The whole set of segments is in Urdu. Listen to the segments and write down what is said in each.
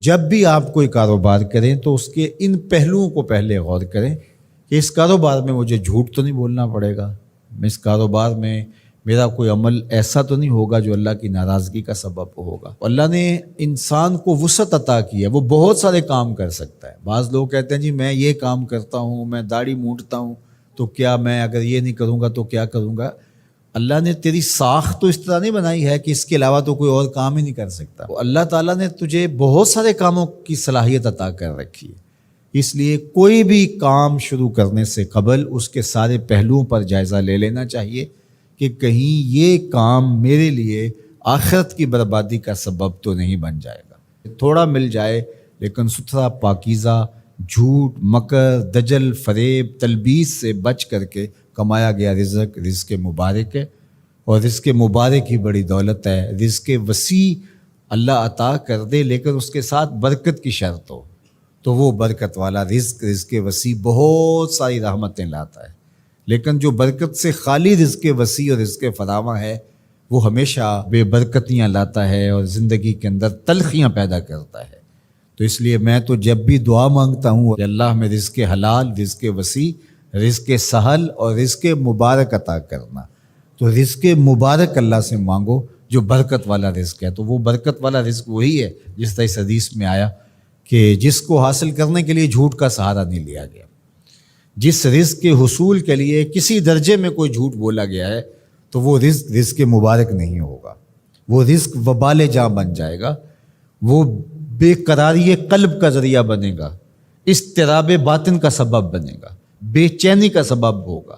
جب بھی آپ کوئی کاروبار کریں تو اس کے ان پہلوؤں کو پہلے غور کریں کہ اس کاروبار میں مجھے جھوٹ تو نہیں بولنا پڑے گا، اس کاروبار میں میرا کوئی عمل ایسا تو نہیں ہوگا جو اللہ کی ناراضگی کا سبب ہوگا۔ اللہ نے انسان کو وسعت عطا کی ہے، وہ بہت سارے کام کر سکتا ہے۔ بعض لوگ کہتے ہیں جی میں یہ کام کرتا ہوں، میں داڑھی مونڈتا ہوں، تو کیا میں اگر یہ نہیں کروں گا تو کیا کروں گا؟ اللہ نے تیری ساخت تو اس طرح نہیں بنائی ہے کہ اس کے علاوہ تو کوئی اور کام ہی نہیں کر سکتا۔ اللہ تعالیٰ نے تجھے بہت سارے کاموں کی صلاحیت عطا کر رکھی ہے، اس لیے کوئی بھی کام شروع کرنے سے قبل اس کے سارے پہلوؤں پر جائزہ لے لینا چاہیے کہ کہیں یہ کام میرے لیے آخرت کی بربادی کا سبب تو نہیں بن جائے گا۔ تھوڑا مل جائے لیکن ستھرا، پاکیزہ، جھوٹ، مکر، دجل، فریب، تلبیس سے بچ کر کے کمایا گیا رزق مبارک ہے، اور رزق مبارک ہی بڑی دولت ہے۔ رزق وسیع اللہ عطا کر دے لیکن اس کے ساتھ برکت کی شرط ہو، تو وہ برکت والا رزق وسیع بہت ساری رحمتیں لاتا ہے، لیکن جو برکت سے خالی رزق وسیع اور رزق فراواں ہے وہ ہمیشہ بے برکتیاں لاتا ہے اور زندگی کے اندر تلخیاں پیدا کرتا ہے۔ تو اس لیے میں تو جب بھی دعا مانگتا ہوں کہ اللہ میں رزق حلال، رزق وسیع، رزق سہل اور رزق مبارک عطا کرنا۔ تو رزق مبارک اللہ سے مانگو جو برکت والا رزق ہے، تو وہ برکت والا رزق وہی ہے جس طرح اس حدیث میں آیا کہ جس کو حاصل کرنے کے لیے جھوٹ کا سہارا نہیں لیا گیا، جس رزق کے حصول کے لیے کسی درجے میں کوئی جھوٹ بولا گیا ہے تو وہ رزق مبارک نہیں ہوگا، وہ رزق وبال جاں بن جائے گا، وہ بے قراری قلب کا ذریعہ بنے گا، اضطراب باطن کا سبب بنے گا، بے چینی کا سبب ہوگا،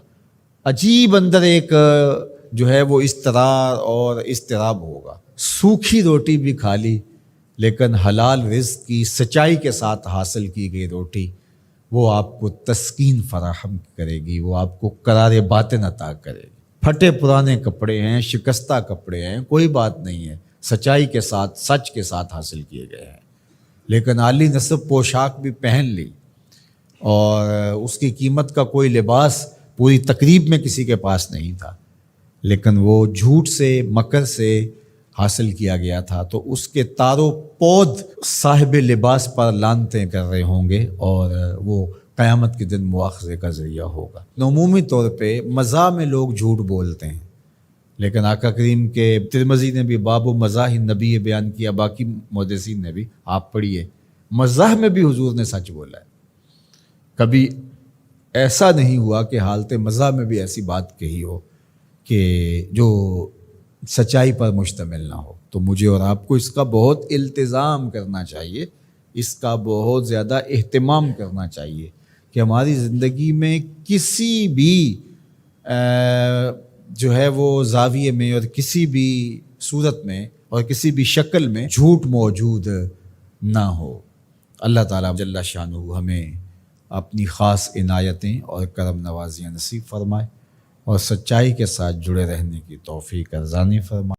عجیب اندر ایک جو ہے وہ اضطرار اور اضطراب ہوگا۔ سوکھی روٹی بھی کھا لی لیکن حلال رزق کی سچائی کے ساتھ حاصل کی گئی روٹی وہ آپ کو تسکین فراہم کرے گی، وہ آپ کو قرار باطن عطا کرے گی۔ پھٹے پرانے کپڑے ہیں، شکستہ کپڑے ہیں، کوئی بات نہیں ہے، سچائی کے ساتھ، سچ کے ساتھ حاصل کیے گئے ہیں، لیکن عالی نصب پوشاک بھی پہن لی اور اس کی قیمت کا کوئی لباس پوری تقریب میں کسی کے پاس نہیں تھا، لیکن وہ جھوٹ سے، مکر سے حاصل کیا گیا تھا، تو اس کے تارو پود صاحب لباس پر لعنتیں کر رہے ہوں گے اور وہ قیامت کے دن مواخذے کا ذریعہ ہوگا۔ عمومی طور پہ مزاح میں لوگ جھوٹ بولتے ہیں، لیکن آقا کریم کے ترمذی نے بھی باب و مزاح النبی بیان کیا، باقی محدثین نے بھی، آپ پڑھیے، مزاح میں بھی حضور نے سچ بولا ہے۔ کبھی ایسا نہیں ہوا کہ حالت مزاح میں بھی ایسی بات کہی ہو کہ جو سچائی پر مشتمل نہ ہو۔ تو مجھے اور آپ کو اس کا بہت التزام کرنا چاہیے، اس کا بہت زیادہ اہتمام کرنا چاہیے کہ ہماری زندگی میں کسی بھی جو ہے وہ زاویے میں اور کسی بھی صورت میں اور کسی بھی شکل میں جھوٹ موجود نہ ہو۔ اللہ تعالیٰ جل شانہ ہمیں اپنی خاص عنایتیں اور کرم نوازیاں نصیب فرمائے اور سچائی کے ساتھ جڑے رہنے کی توفیق ارزانی فرمائے۔